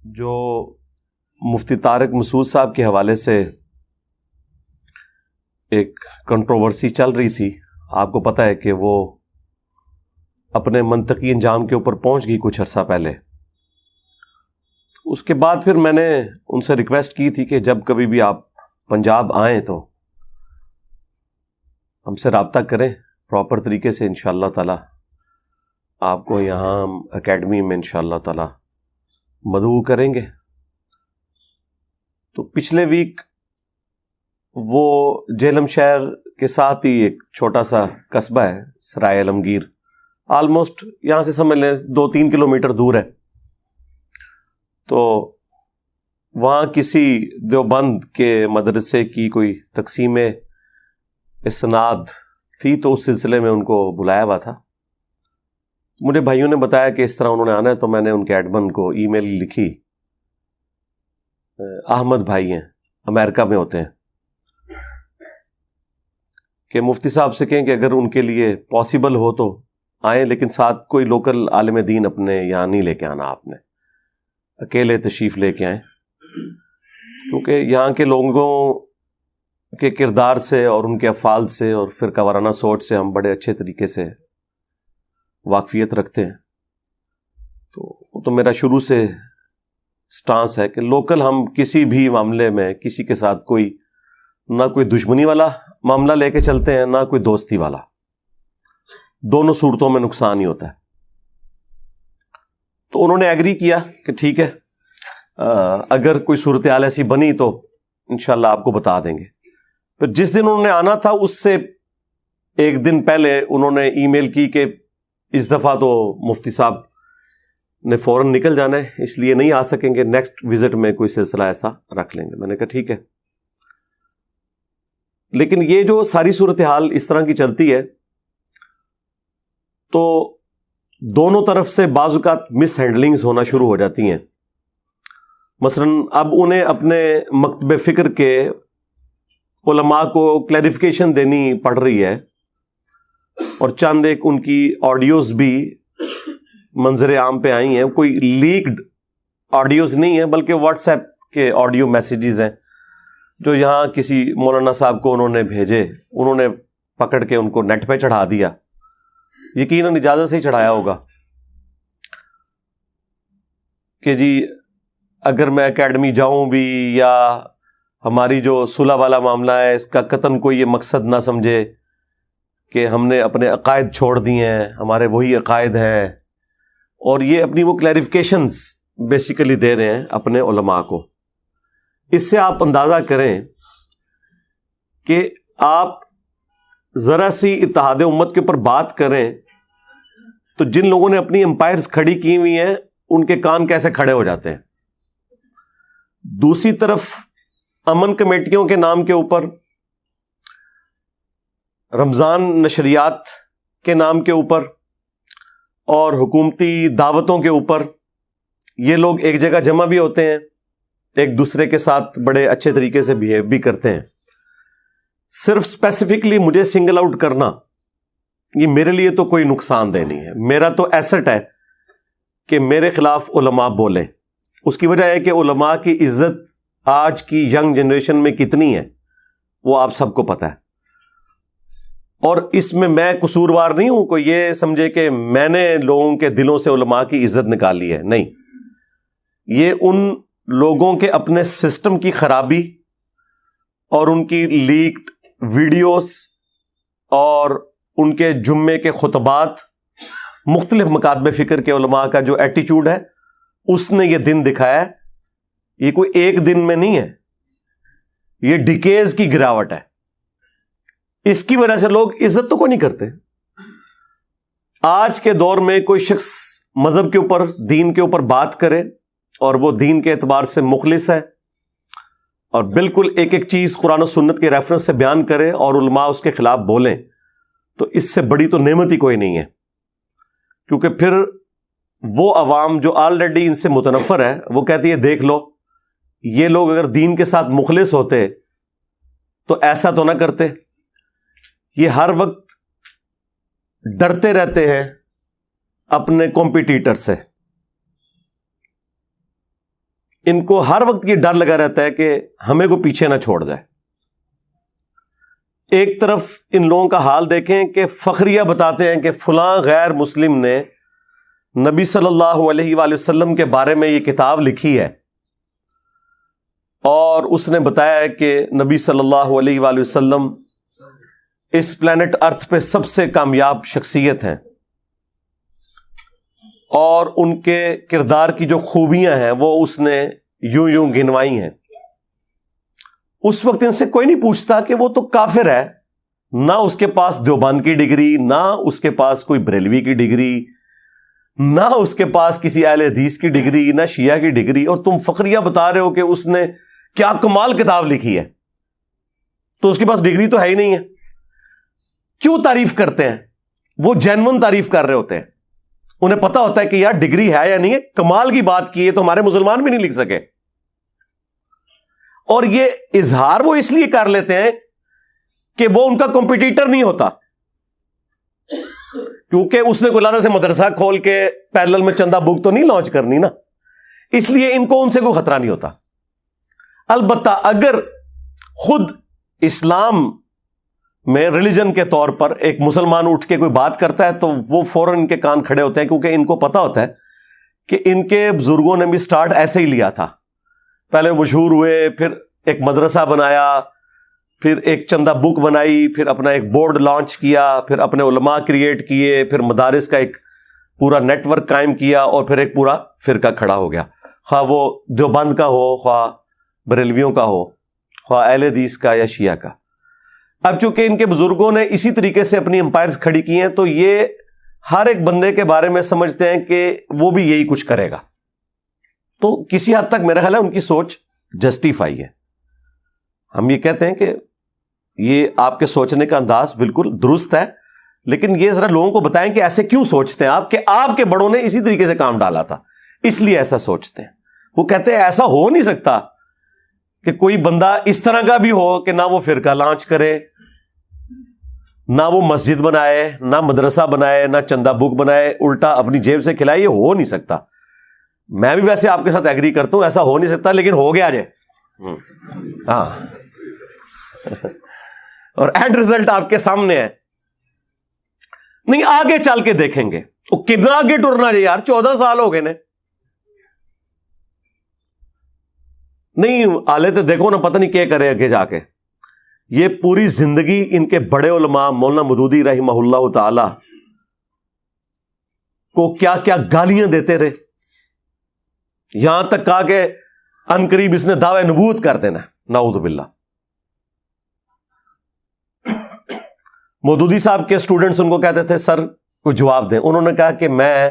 جو مفتی طارق مسعود صاحب کے حوالے سے ایک کنٹروورسی چل رہی تھی، آپ کو پتہ ہے کہ وہ اپنے منطقی انجام کے اوپر پہنچ گئی کچھ عرصہ پہلے۔ اس کے بعد پھر میں نے ان سے ریکویسٹ کی تھی کہ جب کبھی بھی آپ پنجاب آئیں تو ہم سے رابطہ کریں پراپر طریقے سے، انشاءاللہ تعالی آپ کو یہاں اکیڈمی میں انشاءاللہ تعالی مدعو کریں گے۔ تو پچھلے ویک وہ جہلم شہر کے ساتھ ہی ایک چھوٹا سا قصبہ ہے سرائے عالمگیر، آلموسٹ یہاں سے سمجھ لیں 2-3 کلومیٹر دور ہے۔ تو وہاں کسی دیوبند کے مدرسے کی کوئی تقسیم اسناد تھی، تو اس سلسلے میں ان کو بلایا ہوا تھا۔ مجھے بھائیوں نے بتایا کہ اس طرح انہوں نے آنا ہے، تو میں نے ان کے ایڈمن کو ای میل لکھی، احمد بھائی ہیں، امریکہ میں ہوتے ہیں، کہ مفتی صاحب سے کہیں کہ اگر ان کے لیے پاسبل ہو تو آئیں، لیکن ساتھ کوئی لوکل عالم دین اپنے یہاں نہیں لے کے آنا، آپ نے اکیلے تشریف لے کے آئیں، کیونکہ یہاں کے لوگوں کے کردار سے اور ان کے افعال سے اور فرقہ وارانہ سوچ سے ہم بڑے اچھے طریقے سے واقفیت رکھتے ہیں۔ تو میرا شروع سے سٹانس ہے کہ لوکل ہم کسی بھی معاملے میں کسی کے ساتھ نہ کوئی دشمنی والا معاملہ لے کے چلتے ہیں، نہ کوئی دوستی والا، دونوں صورتوں میں نقصان ہی ہوتا ہے۔ تو انہوں نے ایگری کیا کہ ٹھیک ہے، اگر کوئی صورتحال ایسی بنی تو انشاءاللہ آپ کو بتا دیں گے۔ پھر جس دن انہوں نے آنا تھا اس سے ایک دن پہلے انہوں نے ای میل کی کہ اس دفعہ تو مفتی صاحب نے فوراً نکل جانا ہے، اس لیے نہیں آ سکیں گے، نیکسٹ وزٹ میں کوئی سلسلہ ایسا رکھ لیں گے۔ میں نے کہا ٹھیک ہے، لیکن یہ جو ساری صورتحال اس طرح کی چلتی ہے تو دونوں طرف سے بعض اوقات مس ہینڈلنگز ہونا شروع ہو جاتی ہیں۔ مثلا اب انہیں اپنے مکتب فکر کے علماء کو کلیریفیکیشن دینی پڑ رہی ہے، اور چند ایک ان کی آڈیوز بھی منظر عام پہ آئی ہیں، کوئی لیکڈ آڈیوز نہیں ہیں بلکہ واٹس ایپ کے آڈیو میسیجز ہیں جو یہاں کسی مولانا صاحب کو انہوں نے بھیجے، انہوں نے پکڑ کے ان کو نیٹ پہ چڑھا دیا، یقیناً اجازت سے ہی چڑھایا ہوگا کہ جی اگر میں اکیڈمی جاؤں بھی یا ہماری جو صلح والا معاملہ ہے اس کا قطعاً کوئی یہ مقصد نہ سمجھے کہ ہم نے اپنے عقائد چھوڑ دیے ہیں، ہمارے وہی عقائد ہیں، اور یہ اپنی وہ کلیریفیکیشنز بیسیکلی دے رہے ہیں اپنے علماء کو۔ اس سے آپ اندازہ کریں کہ آپ ذرا سی اتحاد امت کے اوپر بات کریں تو جن لوگوں نے اپنی امپائرز کھڑی کی ہوئی ہیں ان کے کان کیسے کھڑے ہو جاتے ہیں۔ دوسری طرف امن کمیٹیوں کے نام کے اوپر، رمضان نشریات کے نام کے اوپر اور حکومتی دعوتوں کے اوپر یہ لوگ ایک جگہ جمع بھی ہوتے ہیں، ایک دوسرے کے ساتھ بڑے اچھے طریقے سے بیہیو بھی کرتے ہیں۔ صرف اسپیسیفکلی مجھے سنگل آؤٹ کرنا یہ میرے لیے تو کوئی نقصان دہ نہیں ہے، میرا تو ایسٹ ہے کہ میرے خلاف علماء بولیں۔ اس کی وجہ ہے کہ علماء کی عزت آج کی ینگ جنریشن میں کتنی ہے وہ آپ سب کو پتہ ہے، اور اس میں قصوروار نہیں ہوں، کوئی یہ سمجھے کہ میں نے لوگوں کے دلوں سے علماء کی عزت نکالی ہے، نہیں، یہ ان لوگوں کے اپنے سسٹم کی خرابی اور ان کی لیکڈ ویڈیوز اور ان کے جمعے کے خطبات، مختلف مکاتب فکر کے علماء کا جو ایٹیچیوڈ ہے اس نے یہ دن دکھایا ہے۔ یہ کوئی ایک دن میں نہیں ہے، یہ ڈیکیز کی گراوٹ ہے۔ اس کی وجہ سے لوگ عزت تو کوئی نہیں کرتے۔ آج کے دور میں کوئی شخص مذہب کے اوپر، دین کے اوپر بات کرے اور وہ دین کے اعتبار سے مخلص ہے اور بالکل ایک ایک چیز قرآن و سنت کے ریفرنس سے بیان کرے اور علماء اس کے خلاف بولیں، تو اس سے بڑی تو نعمت ہی کوئی نہیں ہے، کیونکہ پھر وہ عوام جو آلریڈی ان سے متنفر ہے وہ کہتی ہے دیکھ لو یہ لوگ اگر دین کے ساتھ مخلص ہوتے تو ایسا تو نہ کرتے۔ یہ ہر وقت ڈرتے رہتے ہیں اپنے کمپیٹیٹر سے۔ ان کو ہر وقت یہ ڈر لگا رہتا ہے کہ ہمیں کو پیچھے نہ چھوڑ جائے. ایک طرف ان لوگوں کا حال دیکھیں کہ فخریہ بتاتے ہیں کہ فلاں غیر مسلم نے نبی صلی اللہ علیہ وآلہ وسلم کے بارے میں یہ کتاب لکھی ہے اور اس نے بتایا ہے کہ نبی صلی اللہ علیہ وآلہ وسلم اس پلانٹ ارتھ پہ سب سے کامیاب شخصیت ہیں اور ان کے کردار کی جو خوبیاں ہیں وہ اس نے یوں یوں گنوائی ہیں. اس وقت ان سے کوئی نہیں پوچھتا کہ وہ تو کافر ہے، نہ اس کے پاس دیوبند کی ڈگری، نہ اس کے پاس کوئی بریلوی کی ڈگری، نہ اس کے پاس کسی اہل حدیث کی ڈگری، نہ شیعہ کی ڈگری، اور تم فخریہ بتا رہے ہو کہ اس نے کیا کمال کتاب لکھی ہے. تو اس کے پاس ڈگری تو ہے ہی نہیں ہے. کیوں تعریف کرتے ہیں؟ وہ جینون تعریف کر رہے ہوتے ہیں. انہیں پتا ہوتا ہے کہ یار ڈگری ہے یا نہیں ہے، کمال کی بات کی ہے تو ہمارے مسلمان بھی نہیں لکھ سکے. اور یہ اظہار وہ اس لیے کر لیتے ہیں کہ وہ ان کا کمپٹیٹر نہیں ہوتا، کیونکہ اس نے کولانا سے مدرسہ کھول کے پیرلل میں چندہ بک تو نہیں لانچ کرنی نا، اس لیے ان کو ان سے کوئی خطرہ نہیں ہوتا. البتہ اگر خود اسلام میں ریلیجن کے طور پر ایک مسلمان اٹھ کے کوئی بات کرتا ہے تو وہ فوراً ان کے کان کھڑے ہوتے ہیں، کیونکہ ان کو پتا ہوتا ہے کہ ان کے بزرگوں نے بھی سٹارٹ ایسے ہی لیا تھا. پہلے مشہور ہوئے، پھر ایک مدرسہ بنایا، پھر ایک چندہ بک بنائی، پھر اپنا ایک بورڈ لانچ کیا، پھر اپنے علماء کریٹ کیے، پھر مدارس کا ایک پورا نیٹ ورک قائم کیا، اور پھر ایک پورا فرقہ کھڑا ہو گیا، خواہ وہ دیوبند کا ہو، خواہ بریلویوں کا ہو، خواہ اہل حدیث کا یا شیعہ کا. اب چونکہ ان کے بزرگوں نے اسی طریقے سے اپنی امپائرز کھڑی کی ہیں تو یہ ہر ایک بندے کے بارے میں سمجھتے ہیں کہ وہ بھی یہی کچھ کرے گا. تو کسی حد تک میرا خیال ہے ان کی سوچ جسٹیفائی ہے. ہم یہ کہتے ہیں کہ یہ آپ کے سوچنے کا انداز بالکل درست ہے، لیکن یہ ذرا لوگوں کو بتائیں کہ ایسے کیوں سوچتے ہیں آپ، کہ آپ کے بڑوں نے اسی طریقے سے کام ڈالا تھا اس لیے ایسا سوچتے ہیں. وہ کہتے ہیں ایسا ہو نہیں سکتا کہ کوئی بندہ اس طرح کا بھی ہو کہ نہ وہ فرقہ لانچ کرے، نہ وہ مسجد بنائے، نہ مدرسہ بنائے، نہ چندہ بک بنائے، الٹا اپنی جیب سے کھلائے. یہ ہو نہیں سکتا. میں بھی ویسے آپ کے ساتھ ایگری کرتا ہوں، ایسا ہو نہیں سکتا، لیکن ہو گیا جائے. ہاں اور اینڈ ریزلٹ آپ کے سامنے ہے. نہیں آگے چل کے دیکھیں گے وہ کتنا آگے ٹرنا ہے یار. 14 سال ہو گئے نے. نہیں آلے تو دیکھو نا، پتہ نہیں کیا کرے آگے جا کے. یہ پوری زندگی ان کے بڑے علماء مولانا مودودی رحمہ اللہ تعالی کو کیا کیا گالیاں دیتے رہے، یہاں تک کہا کہ ان قریب اس نے دعوی نبوت کر دینا. نعوذ باللہ. مودودی صاحب کے اسٹوڈنٹس ان کو کہتے تھے سر کوئی جواب دیں. انہوں نے کہا کہ میں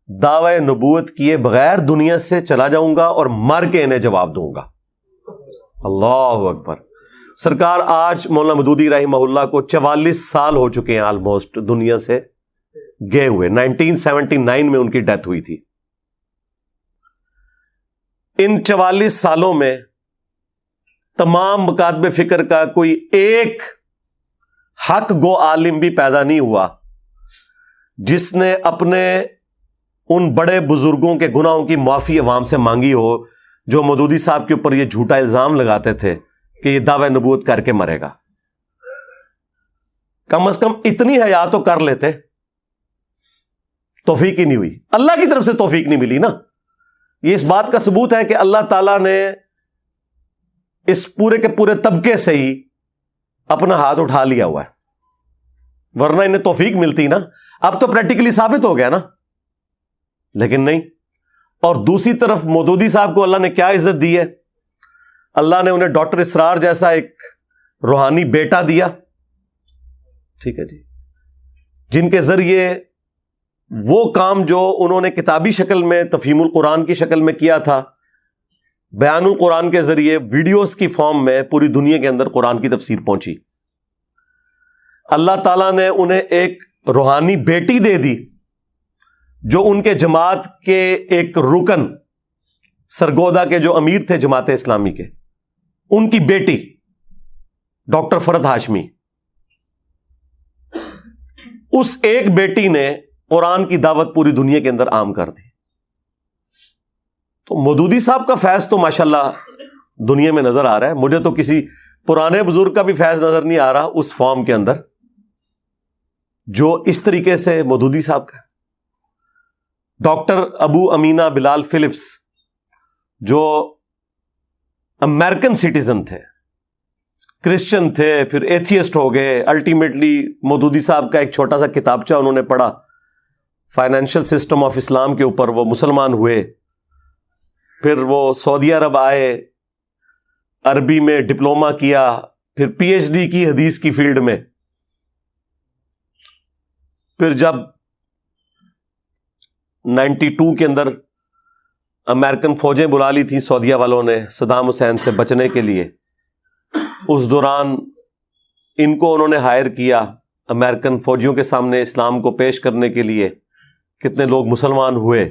دعوی نبوت کیے بغیر دنیا سے چلا جاؤں گا اور مر کے انہیں جواب دوں گا. اللہ اکبر. سرکار آج مولانا مودودی رحمہ اللہ کو 44 سال ہو چکے ہیں آلموسٹ دنیا سے گئے ہوئے. 1979 میں ان کی ڈیتھ ہوئی تھی. ان 44 سالوں میں تمام مکاتب فکر کا کوئی ایک حق گو عالم بھی پیدا نہیں ہوا جس نے اپنے ان بڑے بزرگوں کے گناہوں کی معافی عوام سے مانگی ہو جو مودودی صاحب کے اوپر یہ جھوٹا الزام لگاتے تھے کہ یہ دعوی نبوت کر کے مرے گا. کم از کم اتنی حیا تو کر لیتے. توفیق ہی نہیں ہوئی، اللہ کی طرف سے توفیق نہیں ملی نا. یہ اس بات کا ثبوت ہے کہ اللہ تعالیٰ نے اس پورے کے پورے طبقے سے ہی اپنا ہاتھ اٹھا لیا ہوا ہے، ورنہ انہیں توفیق ملتی نا. اب تو پریکٹیکلی ثابت ہو گیا نا، لیکن نہیں. اور دوسری طرف مودودی صاحب کو اللہ نے کیا عزت دی ہے. اللہ نے انہیں ڈاکٹر اسرار جیسا ایک روحانی بیٹا دیا، ٹھیک ہے جی، جن کے ذریعے وہ کام جو انہوں نے کتابی شکل میں تفہیم القرآن کی شکل میں کیا تھا، بیان القرآن کے ذریعے ویڈیوز کی فارم میں پوری دنیا کے اندر قرآن کی تفسیر پہنچی. اللہ تعالیٰ نے انہیں ایک روحانی بیٹی دے دی جو ان کے جماعت کے ایک رکن سرگودا کے جو امیر تھے جماعت اسلامی کے، ان کی بیٹی ڈاکٹر فرحت ہاشمی. اس ایک بیٹی نے قرآن کی دعوت پوری دنیا کے اندر عام کر دی. تو مودودی صاحب کا فیض تو ماشاءاللہ دنیا میں نظر آ رہا ہے. مجھے تو کسی پرانے بزرگ کا بھی فیض نظر نہیں آ رہا اس فارم کے اندر جو اس طریقے سے مودودی صاحب کا. ڈاکٹر ابو امینہ بلال فلپس جو امریکن سٹیزن تھے, کرسچن تھے, پھر ایتھیسٹ ہو گئے, الٹیمیٹلی مودودی صاحب کا ایک چھوٹا سا کتابچہ انہوں نے پڑھا فائنینشیل سسٹم آف اسلام کے اوپر, وہ مسلمان ہوئے. پھر وہ سعودی عرب آئے, عربی میں ڈپلومہ کیا, پھر پی ایچ ڈی کی حدیث کی فیلڈ میں. پھر جب 92 کے اندر امریکن فوجیں بلا لی تھیں سعودیہ والوں نے صدام حسین سے بچنے کے لیے, اس دوران ان کو انہوں نے ہائر کیا امریکن فوجیوں کے سامنے اسلام کو پیش کرنے کے لیے. کتنے لوگ مسلمان ہوئے,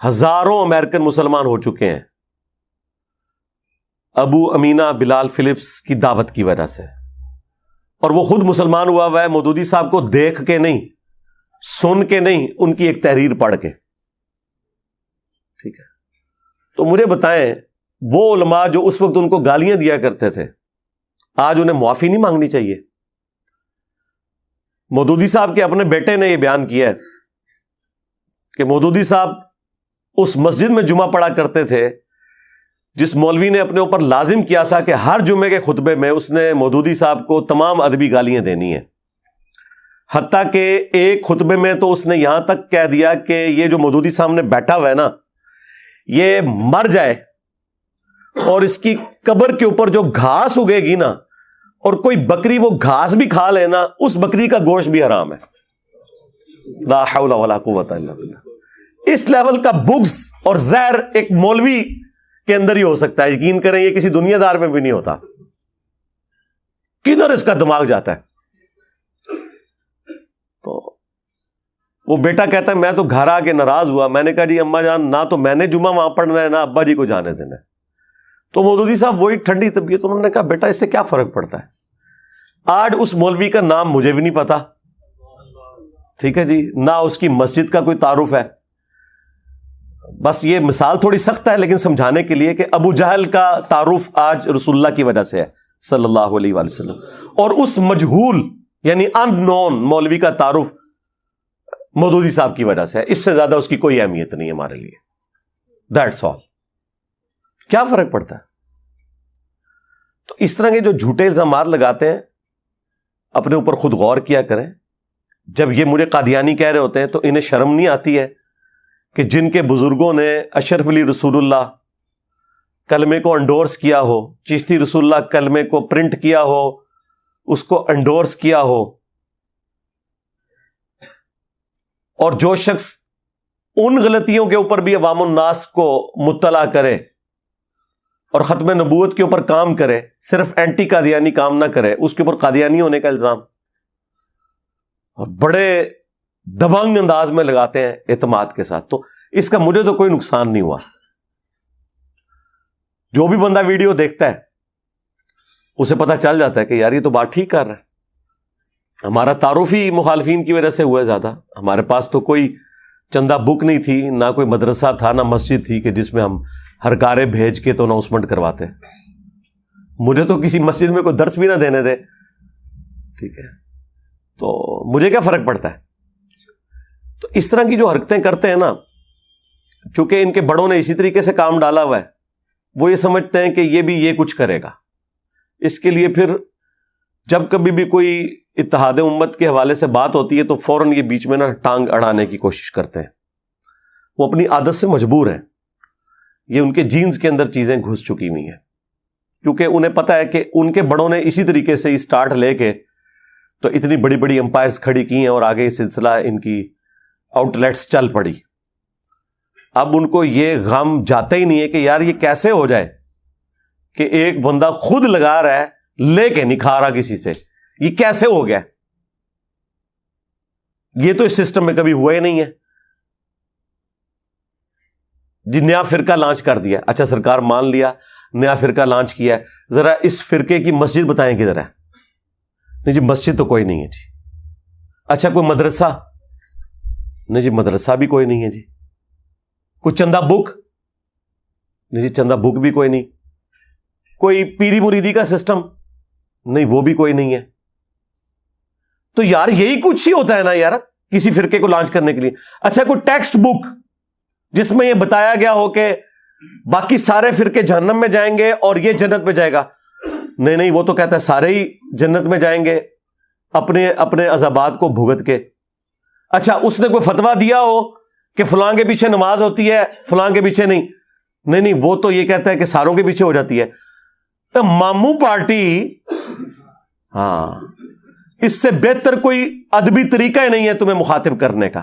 ہزاروں امریکن مسلمان ہو چکے ہیں ابو امینہ بلال فلپس کی دعوت کی وجہ سے. اور وہ خود مسلمان ہوا ہے مودودی صاحب کو دیکھ کے نہیں, سن کے نہیں, ان کی ایک تحریر پڑھ کے. ٹھیک ہے, تو مجھے بتائیں وہ علماء جو اس وقت ان کو گالیاں دیا کرتے تھے, آج انہیں معافی نہیں مانگنی چاہیے؟ مودودی صاحب کے اپنے بیٹے نے یہ بیان کیا ہے کہ مودودی صاحب اس مسجد میں جمعہ پڑھا کرتے تھے جس مولوی نے اپنے اوپر لازم کیا تھا کہ ہر جمعے کے خطبے میں اس نے مودودی صاحب کو تمام ادبی گالیاں دینی ہیں. حتیٰ کہ ایک خطبے میں تو اس نے یہاں تک کہہ دیا کہ یہ جو مودودی صاحب نے بیٹھا ہوا ہے نا, یہ مر جائے اور اس کی قبر کے اوپر جو گھاس اگے گی نا, اور کوئی بکری وہ گھاس بھی کھا لینا, اس بکری کا گوشت بھی حرام ہے. لا حول ولا قوت الا باللہ. اس لیول کا بغض اور زہر ایک مولوی کے اندر ہی ہو سکتا ہے. یقین کریں یہ کسی دنیا دار میں بھی نہیں ہوتا. کدھر اس کا دماغ جاتا ہے؟ تو وہ بیٹا کہتا ہے میں تو گھر آ کے ناراض ہوا, میں نے کہا جی اماں جان نہ تو میں نے جمعہ وہاں پڑھنا ہے نہ ابا جی کو جانے دینا ہے. تو مودودی صاحب وہی ٹھنڈی طبیعت, انہوں نے کہا بیٹا اس سے کیا فرق پڑتا ہے. آج اس مولوی کا نام مجھے بھی نہیں پتا, ٹھیک ہے جی, نہ اس کی مسجد کا کوئی تعارف ہے. بس یہ مثال تھوڑی سخت ہے لیکن سمجھانے کے لیے کہ ابو جہل کا تعارف آج رسول اللہ کی وجہ سے ہے صلی اللہ علیہ وآلہ وسلم, اور اس مجہول یعنی ان نون مولوی کا تعارف مودودی صاحب کی وجہ سے ہے. اس سے زیادہ اس کی کوئی اہمیت نہیں ہے ہمارے لیے. That's all. کیا فرق پڑتا ہے؟ تو اس طرح کے جو جھوٹے الزامات لگاتے ہیں اپنے اوپر خود غور کیا کریں. جب یہ مجھے قادیانی کہہ رہے ہوتے ہیں تو انہیں شرم نہیں آتی ہے کہ جن کے بزرگوں نے اشرف علی رسول اللہ کلمے کو انڈورس کیا ہو, چشتی رسول اللہ کلمے کو پرنٹ کیا ہو, اس کو انڈورس کیا ہو, اور جو شخص ان غلطیوں کے اوپر بھی عوام الناس کو مطلع کرے اور ختم نبوت کے اوپر کام کرے, صرف اینٹی قادیانی کام نہ کرے, اس کے اوپر قادیانی ہونے کا الزام اور بڑے دبنگ انداز میں لگاتے ہیں اعتماد کے ساتھ. تو اس کا مجھے تو کوئی نقصان نہیں ہوا. جو بھی بندہ ویڈیو دیکھتا ہے اسے پتہ چل جاتا ہے کہ یار یہ تو بات ٹھیک کر رہا ہے. ہمارا تعارف ہی مخالفین کی وجہ سے ہوا ہے زیادہ. ہمارے پاس تو کوئی چندہ بک نہیں تھی, نہ کوئی مدرسہ تھا, نہ مسجد تھی کہ جس میں ہم ہر کارے بھیج کے تو اناؤنسمنٹ کرواتے. مجھے تو کسی مسجد میں کوئی درس بھی نہ دینے دے, ٹھیک ہے, تو مجھے کیا فرق پڑتا ہے. تو اس طرح کی جو حرکتیں کرتے ہیں نا, چونکہ ان کے بڑوں نے اسی طریقے سے کام ڈالا ہوا ہے, وہ یہ سمجھتے ہیں کہ یہ بھی یہ کچھ کرے گا. اس کے لیے پھر جب کبھی بھی کوئی اتحاد امت کے حوالے سے بات ہوتی ہے تو فوراً یہ بیچ میں نا ٹانگ اڑانے کی کوشش کرتے ہیں. وہ اپنی عادت سے مجبور ہیں, یہ ان کے جینز کے اندر چیزیں گھس چکی ہوئی ہیں, کیونکہ انہیں پتہ ہے کہ ان کے بڑوں نے اسی طریقے سے اسٹارٹ لے کے تو اتنی بڑی بڑی امپائرز کھڑی کی ہیں اور آگے یہ سلسلہ ان کی آؤٹ لیٹس چل پڑی. اب ان کو یہ غم جاتا ہی نہیں ہے کہ یار یہ کیسے ہو جائے کہ ایک بندہ خود لگا رہا ہے, لے کے نہیں کھا رہا کسی سے, یہ کیسے ہو گیا؟ یہ تو اس سسٹم میں کبھی ہوا ہی نہیں ہے. جی نیا فرقہ لانچ کر دیا, اچھا سرکار مان لیا نیا فرقہ لانچ کیا ہے, ذرا اس فرقے کی مسجد بتائیں کدھر ہے؟ نہیں جی مسجد تو کوئی نہیں ہے جی. اچھا کوئی مدرسہ؟ نہیں جی مدرسہ بھی کوئی نہیں ہے جی. کوئی چندہ بک؟ نہیں جی چندہ بک بھی کوئی نہیں. کوئی پیری مریدی کا سسٹم نہیں, وہ بھی کوئی نہیں ہے. تو یار یہی کچھ ہی ہوتا ہے نا یار کسی فرقے کو لانچ کرنے کے لیے. اچھا کوئی ٹیکسٹ بک جس میں یہ بتایا گیا ہو کہ باقی سارے فرقے جہنم میں جائیں گے اور یہ جنت میں جائے گا, نہیں وہ تو کہتا ہے سارے ہی جنت میں جائیں گے اپنے عذابات کو بھگت کے. اچھا اس نے کوئی فتویٰ دیا ہو کہ فلاں کے پیچھے نماز ہوتی ہے فلاں کے پیچھے نہیں, وہ تو یہ کہتا ہے کہ ساروں کے پیچھے ہو جاتی ہے. تو ماموں پارٹی, ہاں اس سے بہتر کوئی ادبی طریقہ ہی نہیں ہے تمہیں مخاطب کرنے کا.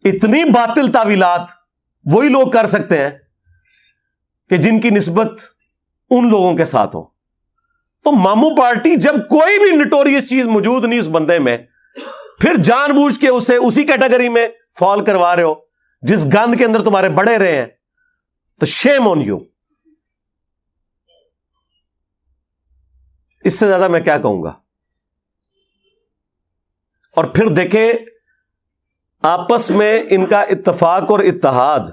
اتنی باطل تعویلات وہی لوگ کر سکتے ہیں کہ جن کی نسبت ان لوگوں کے ساتھ ہو. تو ماموں پارٹی جب کوئی بھی نٹوریس چیز موجود نہیں اس بندے میں, پھر جان بوجھ کے اسے اسی کیٹیگری میں فال کروا رہے ہو جس گند کے اندر تمہارے بڑے رہے ہیں, تو شیم آن یو. اس سے زیادہ میں کیا کہوں گا. اور پھر دیکھیں آپس میں ان کا اتفاق اور اتحاد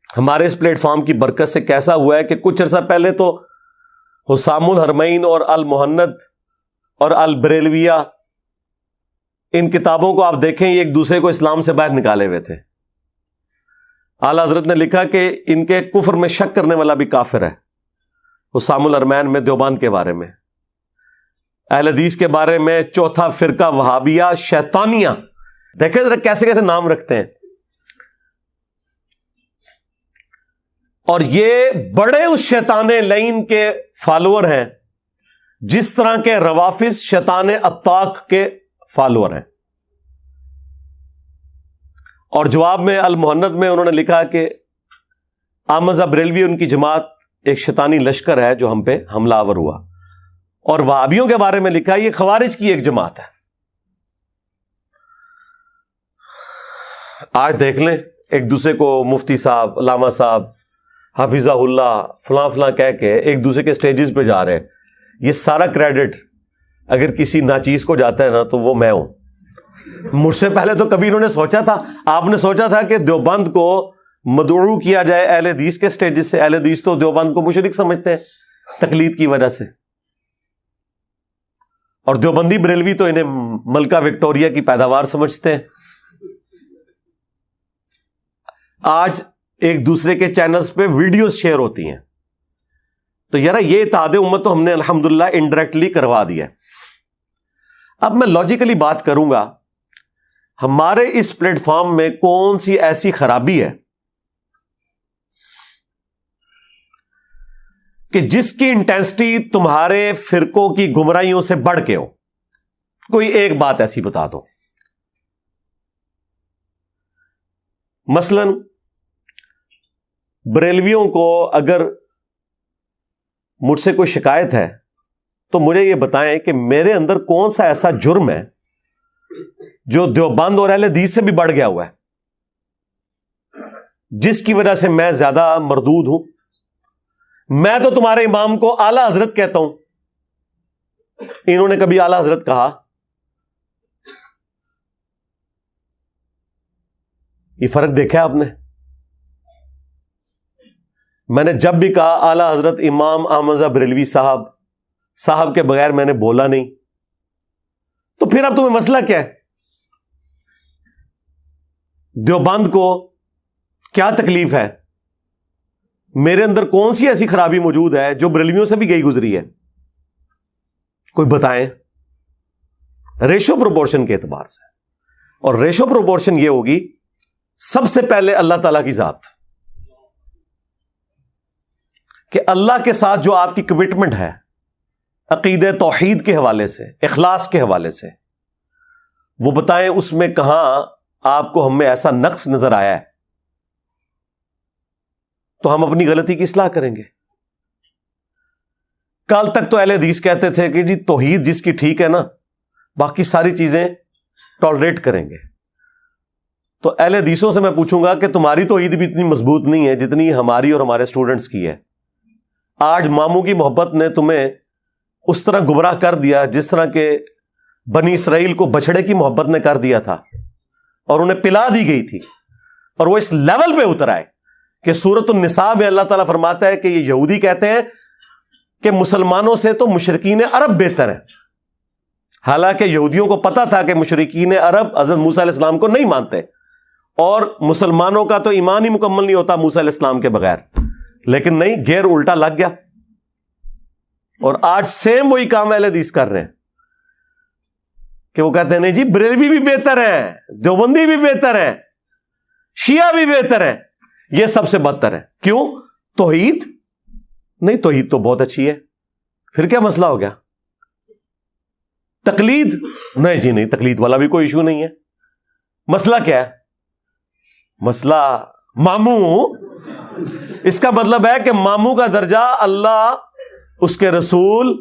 ہمارے اس پلیٹ فارم کی برکت سے کیسا ہوا ہے کہ کچھ عرصہ پہلے تو حسام الحرمین اور المحنت اور البریلویہ ان کتابوں کو آپ دیکھیں یہ ایک دوسرے کو اسلام سے باہر نکالے ہوئے تھے. اعلی حضرت نے لکھا کہ ان کے کفر میں شک کرنے والا بھی کافر ہے. حسام الحرمین میں دیوبند کے بارے میں, اہل حدیث کے بارے میں چوتھا فرقہ وہابیہ شیطانیہ. دیکھیں ذرا کیسے کیسے نام رکھتے ہیں. اور یہ بڑے اس شیطان لعین کے فالوور ہیں جس طرح کے روافظ شیطان اتاق کے فالوور ہیں. اور جواب میں المحنت میں انہوں نے لکھا کہ احمد بریلوی ان کی جماعت ایک شیطانی لشکر ہے جو ہم پہ حملہ آور ہوا. اور وہابیوں کے بارے میں لکھا یہ خوارج کی ایک جماعت ہے. آج دیکھ لیں ایک دوسرے کو مفتی صاحب, علامہ صاحب, حافظہ اللہ, فلاں فلاں کہہ کے ایک دوسرے کے سٹیجز پہ جا رہے ہیں. یہ سارا کریڈٹ اگر کسی ناچیز کو جاتا ہے نا تو وہ میں ہوں. مجھ سے پہلے تو کبھی انہوں نے سوچا تھا, آپ نے سوچا تھا کہ دیوبند کو مدعو کیا جائے اہل حدیث کے سٹیجز سے؟ اہل حدیث تو دیوبند کو مشرک سمجھتے ہیں تقلید کی وجہ سے, اور دیوبندی بریلوی تو انہیں ملکہ وکٹوریہ کی پیداوار سمجھتے ہیں. آج ایک دوسرے کے چینلز پہ ویڈیوز شیئر ہوتی ہیں. تو یار یہ اتحاد امت تو ہم نے الحمدللہ انڈائریکٹلی کروا دیا ہے. اب میں لاجیکلی بات کروں گا, ہمارے اس پلیٹ فارم میں کون سی ایسی خرابی ہے کہ جس کی انٹینسٹی تمہارے فرقوں کی گمراہیوں سے بڑھ کے ہو؟ کوئی ایک بات ایسی بتا دو. مثلاً بریلویوں کو اگر مجھ سے کوئی شکایت ہے تو مجھے یہ بتائیں کہ میرے اندر کون سا ایسا جرم ہے جو دیوبند اور اہل حدیث سے بھی بڑھ گیا ہوا ہے, جس کی وجہ سے میں زیادہ مردود ہوں. میں تو تمہارے امام کو اعلی حضرت کہتا ہوں, انہوں نے کبھی اعلی حضرت کہا؟ یہ فرق دیکھا آپ نے؟ میں نے جب بھی کہا اعلی حضرت امام احمد بریلوی صاحب کے بغیر میں نے بولا نہیں. تو پھر اب تمہیں مسئلہ کیا ہے؟ دیوبند کو کیا تکلیف ہے؟ میرے اندر کون سی ایسی خرابی موجود ہے جو بریلویوں سے بھی گئی گزری ہے؟ کوئی بتائیں. ریشو پروپورشن کے اعتبار سے, اور ریشو پروپورشن یہ ہوگی سب سے پہلے اللہ تعالی کی ذات, کہ اللہ کے ساتھ جو آپ کی کمٹمنٹ ہے عقیدہ توحید کے حوالے سے, اخلاص کے حوالے سے, وہ بتائیں اس میں کہاں آپ کو ہم میں ایسا نقص نظر آیا ہے تو ہم اپنی غلطی کی اصلاح کریں گے. کل تک تو اہل حدیث کہتے تھے کہ جی توحید جس کی ٹھیک ہے نا باقی ساری چیزیں ٹالریٹ کریں گے. تو اہل حدیثوں سے میں پوچھوں گا کہ تمہاری توحید بھی اتنی مضبوط نہیں ہے جتنی ہماری اور ہمارے اسٹوڈنٹس کی ہے. آج ماموں کی محبت نے تمہیں اس طرح گمراہ کر دیا جس طرح کہ بنی اسرائیل کو بچڑے کی محبت نے کر دیا تھا اور انہیں پلا دی گئی تھی. اور وہ اس لیول پہ اتر آئے کہ سورۃ النساء میں اللہ تعالیٰ فرماتا ہے کہ یہ یہودی کہتے ہیں کہ مسلمانوں سے تو مشرکین عرب بہتر ہیں، حالانکہ یہودیوں کو پتا تھا کہ مشرکین عرب حضرت موسیٰ علیہ السلام کو نہیں مانتے، اور مسلمانوں کا تو ایمان ہی مکمل نہیں ہوتا موسیٰ علیہ السلام کے بغیر، لیکن نہیں، گیر الٹا لگ گیا۔ اور آج سیم وہی کام اہل حدیث کر رہے ہیں کہ وہ کہتے ہیں نہیں جی بریلوی بھی بہتر ہیں، دیوبندی بھی بہتر ہیں، شیعہ بھی بہتر ہیں، یہ سب سے بدتر ہے۔ کیوں؟ توحید نہیں، توحید تو بہت اچھی ہے، پھر کیا مسئلہ ہو گیا؟ تقلید نہیں جی نہیں، تقلید والا بھی کوئی ایشو نہیں ہے۔ مسئلہ کیا ہے؟ مسئلہ ماموں، اس کا مطلب ہے کہ ماموں کا درجہ اللہ، اس کے رسول،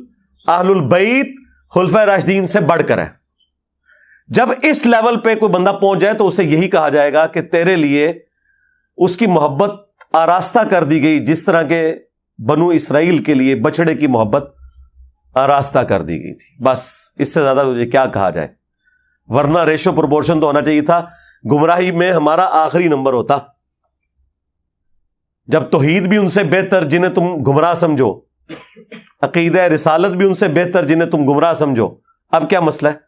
اہل البیت، خلفائے راشدین سے بڑھ کر ہے۔ جب اس لیول پہ کوئی بندہ پہنچ جائے تو اسے یہی کہا جائے گا کہ تیرے لیے اس کی محبت آراستہ کر دی گئی، جس طرح کے بنو اسرائیل کے لیے بچڑے کی محبت آراستہ کر دی گئی تھی۔ بس اس سے زیادہ تجھے کیا کہا جائے؟ ورنہ ریشو پروپورشن تو ہونا چاہیے تھا، گمراہی میں ہمارا آخری نمبر ہوتا۔ جب توحید بھی ان سے بہتر جنہیں تم گمراہ سمجھو، عقیدہ رسالت بھی ان سے بہتر جنہیں تم گمراہ سمجھو، اب کیا مسئلہ ہے؟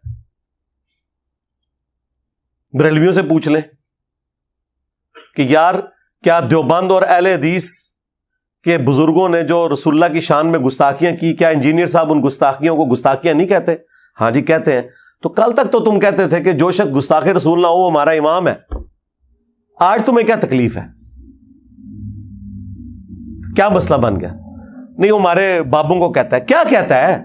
بریلویوں سے پوچھ لیں کہ یار کیا دیوبند اور اہل حدیث کے بزرگوں نے جو رسول اللہ کی شان میں گستاخیاں کی، کیا انجینئر صاحب ان گستاخیوں کو گستاخیاں نہیں کہتے؟ ہاں جی کہتے ہیں۔ تو کل تک تو تم کہتے تھے کہ جو شخص گستاخ رسول نہ ہو وہ ہمارا امام ہے، آج تمہیں کیا تکلیف ہے؟ کیا مسئلہ بن گیا؟ نہیں وہ ہمارے بابوں کو کہتا ہے، کیا کہتا ہے؟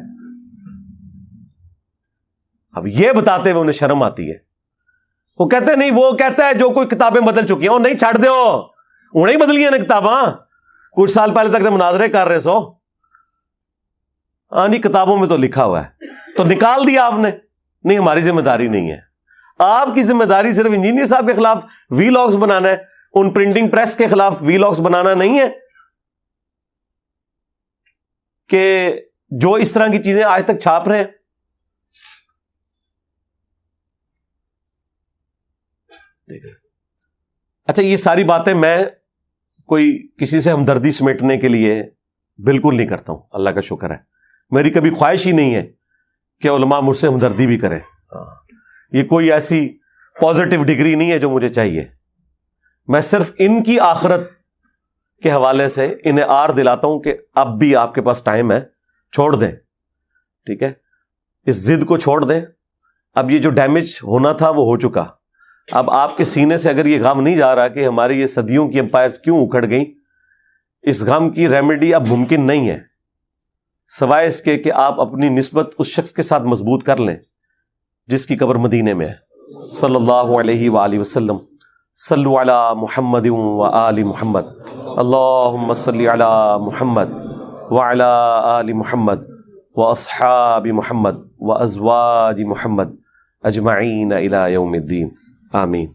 اب یہ بتاتے ہوئے انہیں شرم آتی ہے۔ وہ کہتے ہیں نہیں، وہ کہتا ہے جو کوئی کتابیں بدل چکی ہیں، نہیں چھاڑ دو، انہیں ہی بدلی ہیں نا کتاباں، کچھ سال پہلے تک تو مناظرے کر رہے سو، ہاں نہیں کتابوں میں تو لکھا ہوا ہے، تو نکال دیا آپ نے۔ نہیں ہماری ذمہ داری نہیں ہے، آپ کی ذمہ داری صرف انجینئر صاحب کے خلاف وی لاگز بنانا ہے، ان پرنٹنگ پریس کے خلاف وی لاگز بنانا نہیں ہے کہ جو اس طرح کی چیزیں آج تک چھاپ رہے ہیں۔ اچھا یہ ساری باتیں میں کوئی کسی سے ہمدردی سمیٹنے کے لیے بالکل نہیں کرتا ہوں، اللہ کا شکر ہے، میری کبھی خواہش ہی نہیں ہے کہ علماء مجھ سے ہمدردی بھی کریں، یہ کوئی ایسی پازیٹیو ڈگری نہیں ہے جو مجھے چاہیے۔ میں صرف ان کی آخرت کے حوالے سے انہیں آر دلاتا ہوں کہ اب بھی آپ کے پاس ٹائم ہے، چھوڑ دیں، ٹھیک ہے، اس ضد کو چھوڑ دیں، اب یہ جو ڈیمیج ہونا تھا وہ ہو چکا۔ اب آپ کے سینے سے اگر یہ غم نہیں جا رہا کہ ہماری یہ صدیوں کی امپائرز کیوں اکھڑ گئیں، اس غم کی ریمیڈی اب ممکن نہیں ہے سوائے اس کے کہ آپ اپنی نسبت اس شخص کے ساتھ مضبوط کر لیں جس کی قبر مدینے میں ہے، صلی اللہ علیہ وآلہ وسلم۔ صلو علی محمد وآل محمد، اللہم صلی علی محمد وعلی آل محمد واصحاب محمد وازواج محمد اجمعین الی یوم الدین، آمین۔